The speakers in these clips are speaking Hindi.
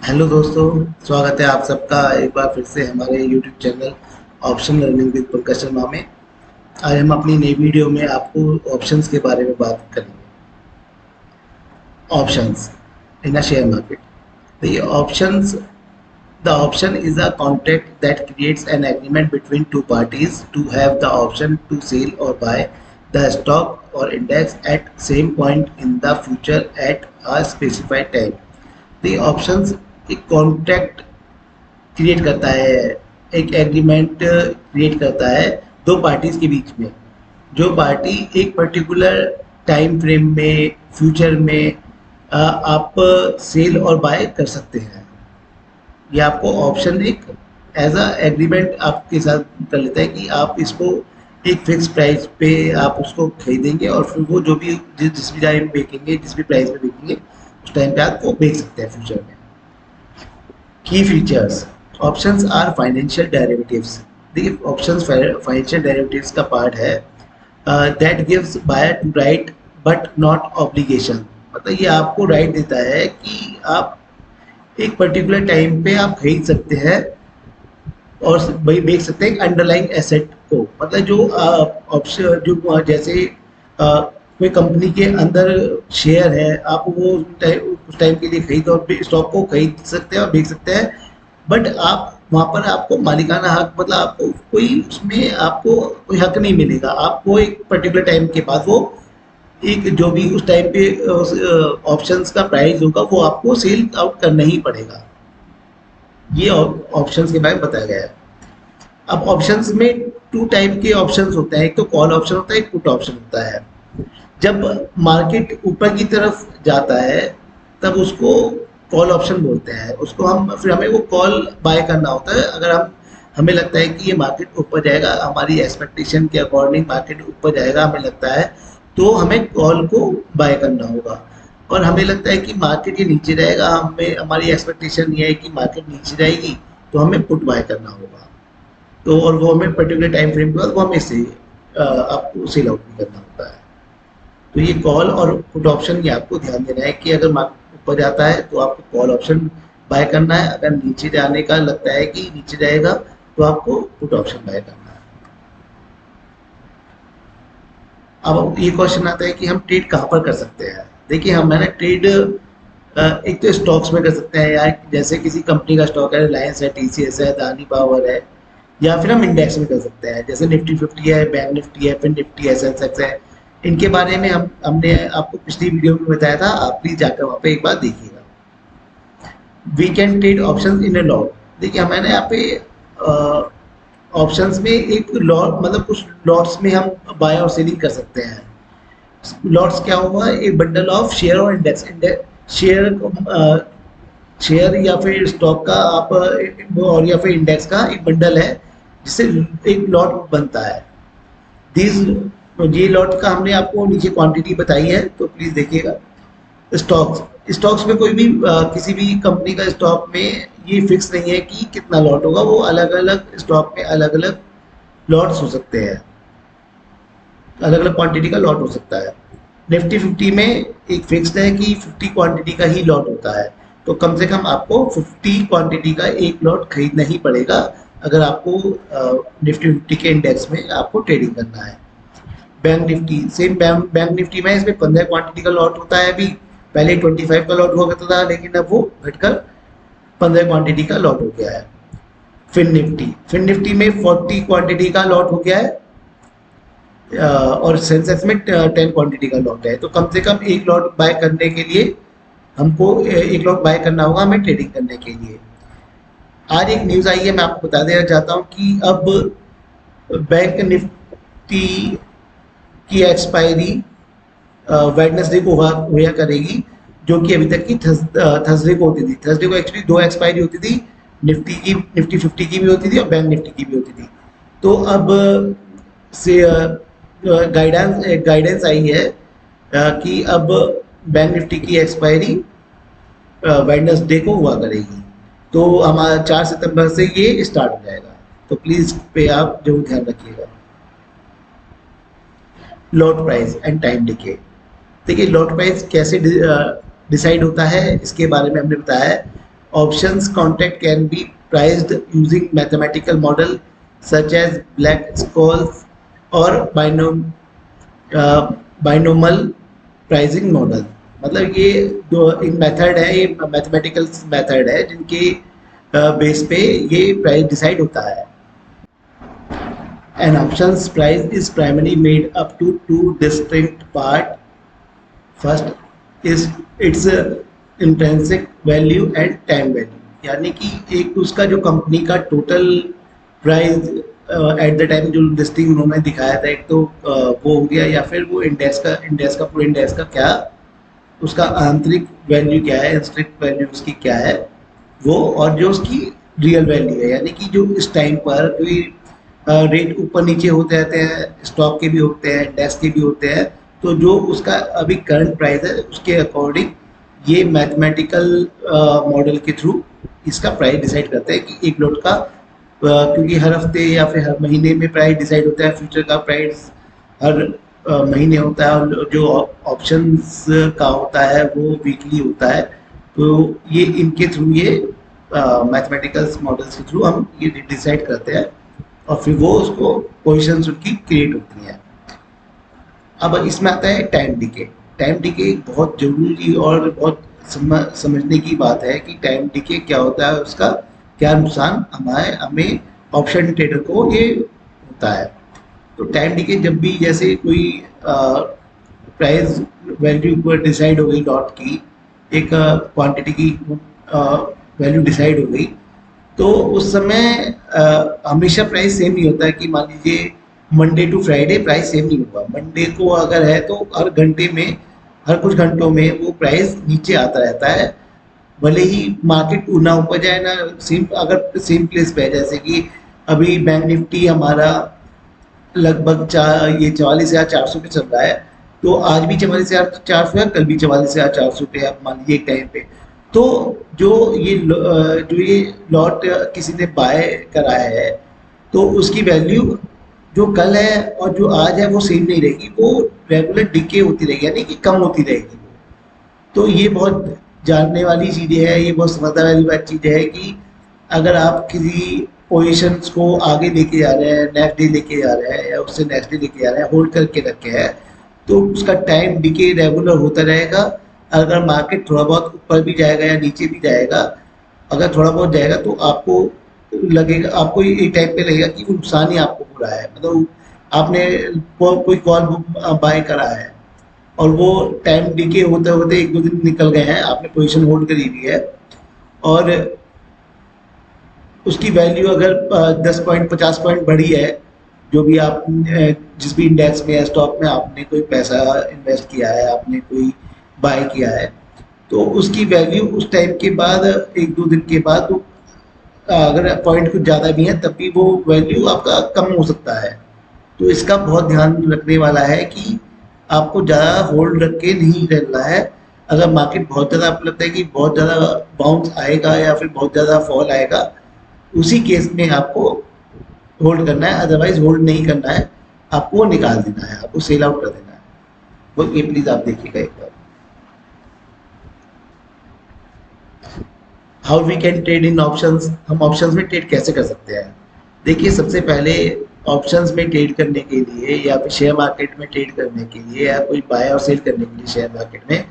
हेलो दोस्तों, स्वागत है आप सबका एक बार फिर से हमारे YouTube channel option learning with Pankaj Sharma में। आज हम अपनी नई वीडियो में आपको ऑप्शंस के बारे में बात करेंगे। Options in a share market. तो ये options, the option is a contract that creates an agreement between two parties to have the option to sell or buy the stock or index at same point in the future at a specified time. The options एक कॉन्ट्रैक्ट क्रिएट करता है, एक एग्रीमेंट क्रिएट करता है दो पार्टीज के बीच में। जो पार्टी एक पर्टिकुलर टाइम फ्रेम में फ्यूचर में आप सेल और बाय कर सकते हैं। ये आपको ऑप्शन एक एज अ एग्रीमेंट आपके साथ कर लेता है कि आप इसको एक फिक्स प्राइस पे आप उसको खरीदेंगे और फिर वो जो भी जिस भी टाइम बेचेंगे, जिस भी प्राइस पे बेचेंगे उस टाइम पे आप वो बेच सकते हैं फ्यूचर में। की features. Options are financial derivatives. देखिए, ऑप्शंस फाइनेंशियल डेरिवेटिव्स का पार्ट है that gives buyer to right but not obligation. मतलब ये आपको राइट देता है कि आप एक पर्टिकुलर टाइम पे आप खरीद सकते हैं और वही बेच सकते हैं अंडरलाइंग एसेट को। मतलब जो ऑप्शन जो जैसे कोई कंपनी के अंदर शेयर है, आप वो उस टाइम के लिए खरीद और स्टॉक को खरीद सकते हैं और बेच सकते हैं। बट आप वहाँ पर आपको मालिकाना हक, मतलब आपको कोई उसमें आपको कोई हक नहीं मिलेगा। आपको एक पर्टिकुलर टाइम के बाद वो एक जो भी उस टाइम पे ऑप्शंस का प्राइस होगा वो आपको सेल आउट करना ही पड़ेगा। ये ऑप्शंस के बारे में बताया गया है। अब ऑप्शंस में टू टाइप के ऑप्शंस होते हैं, एक तो कॉल ऑप्शन होता है, एक पुट ऑप्शन होता है। जब मार्केट ऊपर की तरफ जाता है तब उसको कॉल ऑप्शन बोलते हैं। उसको हम फिर हमें वो कॉल बाय करना होता है। अगर हमें लगता है कि ये मार्केट ऊपर जाएगा, हमारी एक्सपेक्टेशन के अकॉर्डिंग मार्केट ऊपर जाएगा हमें लगता है, तो हमें कॉल को बाय करना होगा। और हमें लगता है कि मार्केट ये नीचे जाएगा, हमें हमारी एक्सपेक्टेशन ये है कि मार्केट नीचे जाएगी, तो हमें पुट बाय करना होगा। तो और वो हमें पर्टिकुलर टाइम फ्रेम के बाद वो हमें से आपको सेल आउट भी करना होता है। तो ये कॉल और पुट ऑप्शन ये आपको ध्यान देना है कि अगर मार्केट ऊपर जाता है तो आपको कॉल ऑप्शन बाय करना है, अगर नीचे जाने का लगता है कि नीचे जाएगा तो आपको पुट ऑप्शन बाय करना है। अब ये क्वेश्चन आता है कि हम ट्रेड कहाँ पर कर सकते हैं। देखिए, हम मैंने ट्रेड एक तो स्टॉक्स में कर सकते हैं, या जैसे किसी कंपनी का स्टॉक है, रिलायंस है, टीसीएस है, अदानी पावर है, या फिर हम इंडेक्स में कर सकते हैं जैसे निफ्टी 50 है, बैंक निफ्टी है, फिर निफ्टी है, सेंसेक्स है। इनके बारे में हमने आपको पिछली वीडियो में बताया था, आप प्लीज जाकर वहाँ पे एक बार देखिएगा। We can trade options in a lot. देखिए, मैंने यहाँ पे ऑप्शंस में एक लॉट, मतलब कुछ लॉट्स में हम बाय और सेलिंग कर सकते हैं। लॉट्स क्या हुआ, एक बंडल ऑफ शेयर और इंडेक्स। शेयर शेयर या फिर स्टॉक का आप और या फिर इंडेक्स का एक बंडल है जिससे एक लॉट बनता है। दिस ये लॉट का हमने आपको नीचे क्वांटिटी बताई है, तो प्लीज देखिएगा। स्टॉक्स स्टॉक्स में कोई भी किसी भी कंपनी का स्टॉक में ये फिक्स नहीं है कि कितना लॉट होगा, वो अलग अलग स्टॉक में अलग अलग लॉट्स हो सकते हैं, अलग अलग क्वांटिटी का लॉट हो सकता है। निफ्टी 50 में एक फिक्स्ड है कि 50 क्वांटिटी का ही लॉट होता है, तो कम से कम आपको 50 क्वांटिटी का एक लॉट खरीदना ही पड़ेगा अगर आपको निफ्टी 50 के इंडेक्स में आपको ट्रेडिंग करना है। Bank Nifty same, bank Nifty में इसमें 15 क्वांटिटी का लॉट होता है। अभी पहले 25 का लॉट हुआ करता था, लेकिन अब वो घटकर 15 क्वांटिटी का लॉट हो गया है। फिन निफ्टी में 40 क्वांटिटी का लॉट हो गया है, और सेंसेक्स में 10 क्वांटिटी का लॉट है। तो कम से कम एक लॉट बाय करने के लिए हमको एक लॉट बाय करना होगा हमें ट्रेडिंग करने के लिए। आज एक न्यूज़ आई है, मैं आपको बता देना चाहता हूँ कि अब बैंक निफ्टी की एक्सपायरी वेडनेसडे को हुआ करेगी, जो कि अभी तक की थर्सडे को होती थी। थर्सडे को एक्चुअली दो एक्सपायरी होती थी, निफ्टी 50 की भी होती थी और बैंक निफ्टी की भी होती थी। तो अब से गाइडेंस आई है कि अब बैंक निफ्टी की एक्सपायरी वेडनेसडे को हुआ करेगी। तो हमारा 4 सितंबर से ये स्टार्ट हो जाएगा, तो प्लीज पे आप जरूर ध्यान रखिएगा। Lot price and time decay. देखिए, लॉट प्राइस कैसे डिसाइड होता है इसके बारे में हमने बताया है। Options contract can be priced using mathematical model such as Black-Scholes or binomial pricing model. मतलब ये दो इन मेथड है, ये मैथमेटिकल मेथड है जिनके बेस पे ये प्राइस डिसाइड होता है। An options price is primarily made up to two distinct parts. First is its intrinsic value and time value, यानी कि एक तो उसका जो कंपनी का total price at the time जो लिस्टिंग उन्होंने दिखाया था, एक तो वो हो गया, या फिर वो इंडेक्स का पूरे इंडेक्स का क्या उसका आंतरिक वैल्यू क्या है, इंस्ट्रिक्ट वैल्यू उसकी क्या है वो, और जो उसकी रियल वैल्यू है, यानी कि जो इस टाइम पर कोई रेट ऊपर नीचे होते रहते हैं, स्टॉक के भी होते हैं, इंडेक्स के भी होते हैं, तो जो उसका अभी करंट प्राइस है उसके अकॉर्डिंग ये मैथमेटिकल मॉडल के थ्रू इसका प्राइस डिसाइड करते हैं कि एक लॉट का क्योंकि हर हफ्ते या फिर हर महीने में प्राइस डिसाइड होता है, फ्यूचर का प्राइस हर महीने होता है, और जो ऑप्शंस का होता है वो वीकली होता है। तो ये इनके थ्रू ये मैथमेटिकल मॉडल्स के थ्रू हम ये डिसाइड करते हैं, और फिर वो उसको पोजीशंस उनकी क्रिएट होती हैं। अब इसमें आता है टाइम डिके। टाइम डिके एक बहुत ज़रूरी और बहुत समझने की बात है कि टाइम डिके क्या होता है, उसका क्या नुकसान हमें ऑप्शन ट्रेडर को ये होता है। तो टाइम डिके जब भी जैसे कोई प्राइस वैल्यू पर डिसाइड हो गई, डॉट की एक क्वांटिटी की वैल्यू डिसाइड हो गई, तो उस समय हमेशा प्राइस सेम नहीं होता है कि मान लीजिए Monday to Friday price same नहीं होगा। मंडे को अगर है तो हर घंटे में, हर कुछ घंटों में वो प्राइस नीचे आता रहता है, भले ही मार्केट ना ऊपर जाए ना सेम, अगर सेम प्लेस पे है। जैसे कि अभी बैंक निफ्टी हमारा लगभग 44,400 पे चल रहा है, तो आज भी 44,400 है, कल भी 44,400 पे है, आप मान लीजिए एक टाइम पे। तो जो ये लॉट किसी ने बाय कराया है, तो उसकी वैल्यू जो कल है और जो आज है वो सेम नहीं रहेगी, वो रेगुलर डिके होती रहेगी, यानी कि कम होती रहेगी। तो ये बहुत जानने वाली चीज़ें है, ये बहुत समझदार वाली बात चीज़ है कि अगर आप किसी पोजीशंस को आगे लेके जा रहे हैं, नेक्स्ट डे लेके जा रहे हैं या उससे नेक्स्ट डे लेके जा रहे हैं, होल्ड करके रखे हैं, तो उसका टाइम डिके रेगुलर होता रहेगा। अगर मार्केट थोड़ा बहुत ऊपर भी जाएगा या नीचे भी जाएगा, अगर थोड़ा बहुत जाएगा तो आपको लगेगा, आपको एक टाइम पे लगेगा कि वो नुकसान ही आपको हो रहा है। मतलब आपने कोई कॉल बाय करा है और वो टाइम डिके होते होते एक दो दिन निकल गए हैं, आपने पोजीशन होल्ड करी हुई है, और उसकी वैल्यू अगर 10 पॉइंट 50 पॉइंट बढ़ी है, जो भी आप जिस भी इंडेक्स में या स्टॉक में आपने कोई पैसा इन्वेस्ट किया है, आपने कोई बाय किया है, तो उसकी वैल्यू उस टाइम के बाद एक दो दिन के बाद तो अगर पॉइंट कुछ ज़्यादा भी है तब भी वो वैल्यू आपका कम हो सकता है। तो इसका बहुत ध्यान रखने वाला है कि आपको ज़्यादा होल्ड रख के नहीं रहना है। अगर मार्केट बहुत ज़्यादा, आपको लगता है कि बहुत ज़्यादा बाउंस आएगा या फिर बहुत ज़्यादा फॉल आएगा, उसी केस में आपको होल्ड करना है, अदरवाइज होल्ड नहीं करना है, आपको निकाल देना है, आपको सेल आउट कर देना है। वो ये प्लीज़ आप देखिएगा एक बार। How we can trade in options. हम ऑप्शंस में ट्रेड कैसे कर सकते हैं? देखिए, सबसे पहले ऑप्शंस में ट्रेड करने के लिए या फिर शेयर मार्केट में ट्रेड करने के लिए या कोई बाय और सेल करने के लिए शेयर मार्केट में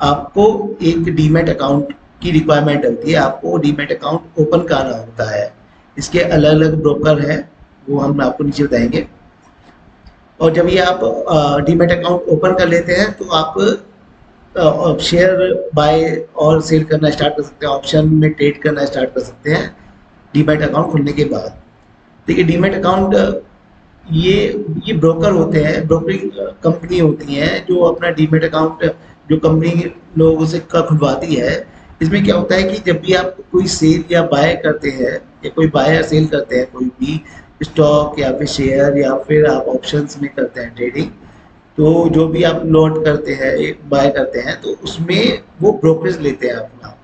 आपको एक डीमैट अकाउंट की रिक्वायरमेंट होती है। आपको डीमैट अकाउंट ओपन कराना होता है। इसके अलग अलग ब्रोकर हैं, वो हम आपको नीचे बताएंगे। और जब ये आप डीमैट अकाउंट ओपन कर लेते हैं तो आप शेयर बाय और सेल करना स्टार्ट कर सकते हैं, ऑप्शन में ट्रेड करना स्टार्ट कर सकते हैं डीमैट अकाउंट खुलने के बाद। देखिए, डीमैट अकाउंट ये ब्रोकर होते हैं, ब्रोकरिंग कंपनी होती हैं जो अपना डीमैट अकाउंट जो कंपनी लोगों से खुलवाती है। इसमें क्या होता है कि जब भी आप कोई सेल या बाय करते हैं या कोई बाय या सेल करते हैं, कोई भी स्टॉक या फिर शेयर या फिर आप ऑप्शंस में करते हैं ट्रेडिंग, तो जो भी आप लॉट करते हैं, बाय करते हैं, तो उसमें वो ब्रोकरेज लेते हैं अपना।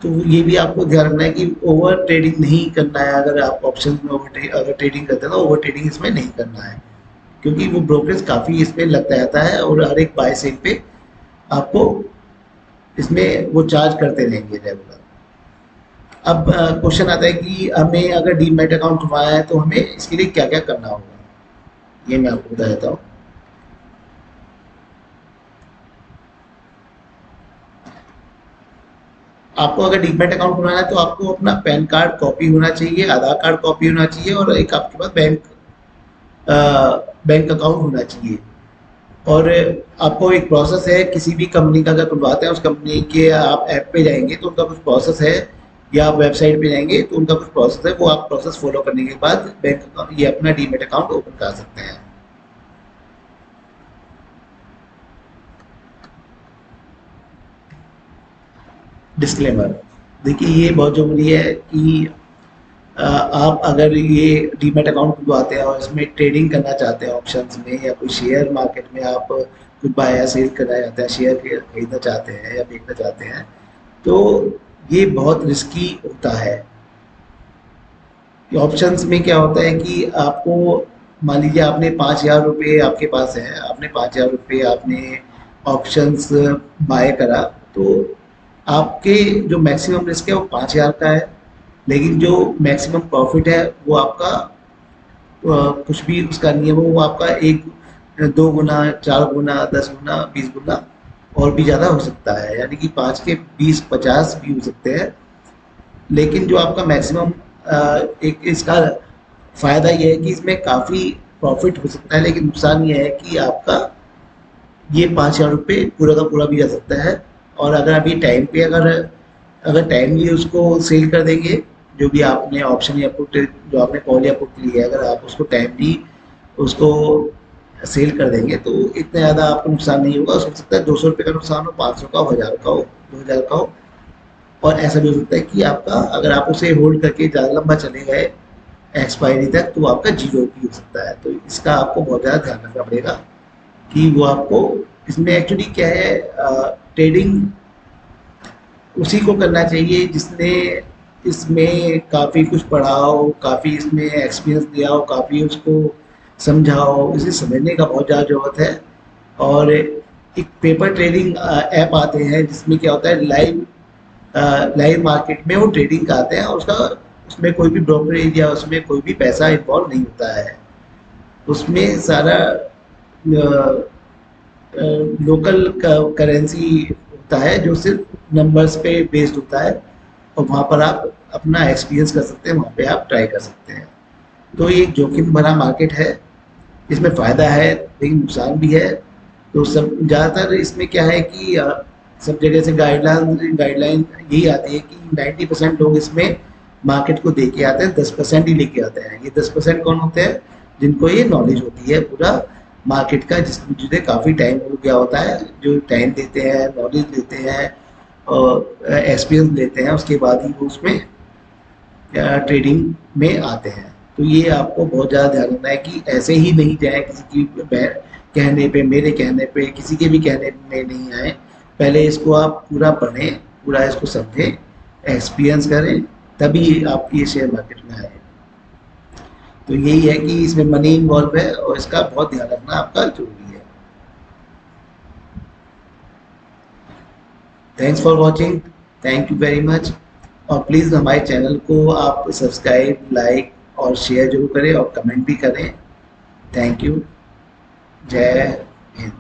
तो ये भी आपको ध्यान रखना है कि ओवर ट्रेडिंग नहीं करना है। अगर आप ऑप्शन में अगर ट्रेडिंग करते हैं तो ओवर ट्रेडिंग इसमें नहीं करना है, क्योंकि वो ब्रोकरेज काफ़ी इस पर लगता रहता है और हर एक बाय सेल पे आपको इसमें वो चार्ज करते रहेंगे रेगुलर। अब क्वेश्चन आता है कि हमें अगर डीमैट अकाउंट खुलवाना है तो हमें इसके लिए क्या क्या करना होगा, ये मैं आपको बता देता हूँ। आपको अगर डीमैट अकाउंट खुलवाना है तो आपको अपना पैन कार्ड कॉपी होना चाहिए, आधार कार्ड कॉपी होना चाहिए और एक आपके पास बैंक अकाउंट होना चाहिए। और आपको एक प्रोसेस है, किसी भी कंपनी का अगर खुलवाते हैं उस कंपनी के आप ऐप पे जाएंगे तो उनका कुछ प्रोसेस है, या आप वेबसाइट पे जाएंगे तो उनका कुछ प्रोसेस है, वो आप प्रोसेस फॉलो करने के बाद बैंक अकाउंट, ये अपना डीमैट अकाउंट ओपन कर सकते हैं। डिस्क्लेमर, देखिए ये बहुत ज़रूरी है कि आप अगर ये डीमैट अकाउंट खुलवाते हैं और इसमें ट्रेडिंग करना चाहते हैं ऑप्शंस में, या कोई शेयर मार्केट में आप कुछ बाय या सेल करना चाहते हैं, शेयर खरीदना चाहते हैं या बेचना चाहते हैं, तो ये बहुत रिस्की होता है। ऑप्शंस में क्या होता है कि आपको, मान लीजिए आपने 5,000 रुपये आपके पास है, आपने 5,000 रुपये आपने ऑप्शंस बाय करा, तो आपके जो मैक्सिमम रिस्क है वो 5,000 का है, लेकिन जो मैक्सिमम प्रॉफिट है वो आपका कुछ भी उसका नहीं है, वो आपका एक 2 गुना, 4 गुना, 10 गुना, 20 गुना और भी ज़्यादा हो सकता है, यानी कि 5 के 20-50 भी हो सकते हैं। लेकिन जो आपका मैक्सिमम, एक इसका फ़ायदा ये है कि इसमें काफ़ी प्रॉफिट हो सकता है, लेकिन नुकसान ये है कि आपका ये 5,000 रुपये पूरा का पूरा भी जा सकता है। और अगर अभी टाइम पे अगर अगर टाइमली उसको सेल कर देंगे, जो भी आपने ऑप्शन या पुट, जो आपने कॉल या पुट लिया है, अगर आप उसको टाइमली उसको सेल कर देंगे तो इतना ज़्यादा आपको नुकसान नहीं होगा। हो सकता है 200 रुपये का नुकसान हो, 500 का हो, 1000 का हो, 2000 का हो। और ऐसा भी हो सकता है कि आपका, अगर आप उसे होल्ड करके ज़्यादा लंबा चले गए एक्सपायरी तक, तो आपका जीरो भी हो सकता है। तो इसका आपको बहुत ज़्यादा ध्यान रखना पड़ेगा कि वो आपको, इसमें एक्चुअली क्या है, ट्रेडिंग उसी को करना चाहिए जिसने इसमें काफ़ी कुछ पढ़ा हो, काफ़ी इसमें एक्सपीरियंस लिया हो, काफ़ी उसको समझा हो, इसे समझने का बहुत ज़्यादा ज़रूरत है। और एक पेपर ट्रेडिंग ऐप आते हैं जिसमें क्या होता है, लाइव मार्केट में वो ट्रेडिंग कराते हैं, और उसका, उसमें कोई भी ब्रोकरेज या उसमें कोई भी पैसा इन्वॉल्व नहीं होता है। उसमें सारा लोकल करेंसी होता है जो सिर्फ नंबर्स पे बेस्ड होता है, और वहाँ पर आप अपना एक्सपीरियंस कर सकते हैं, वहाँ पे आप ट्राई कर सकते हैं। तो ये एक जोखिम भरा मार्केट है, इसमें फ़ायदा है लेकिन नुकसान भी है। तो सब ज़्यादातर इसमें क्या है कि सब जगह से गाइडलाइन यही आती है कि 90% लोग इसमें मार्केट को देख के आते हैं, 10% ही लेके आते हैं। ये 10% कौन होते हैं? जिनको ये नॉलेज होती है पूरा मार्केट का, जिन्हें काफ़ी टाइम हो गया होता है, जो टाइम देते हैं, नॉलेज लेते हैं और एक्सपीरियंस लेते हैं, उसके बाद ही वो उसमें ट्रेडिंग में आते हैं। तो ये आपको बहुत ज़्यादा ध्यान रखना है कि ऐसे ही नहीं जाए, किसी की कहने पे, मेरे कहने पे, किसी के भी कहने में नहीं आए। पहले इसको आप पूरा पढ़ें, पूरा इसको समझें, एक्सपीरियंस करें, तभी आप ये शेयर मार्केट में आए। तो यही है कि इसमें मनी इन्वॉल्व है और इसका बहुत ध्यान रखना आपका जरूरी है। Thanks for watching, thank you very much. और प्लीज़ हमारे चैनल को आप सब्सक्राइब, लाइक और शेयर जरूर करें और कमेंट भी करें। Thank you. जय हिंद।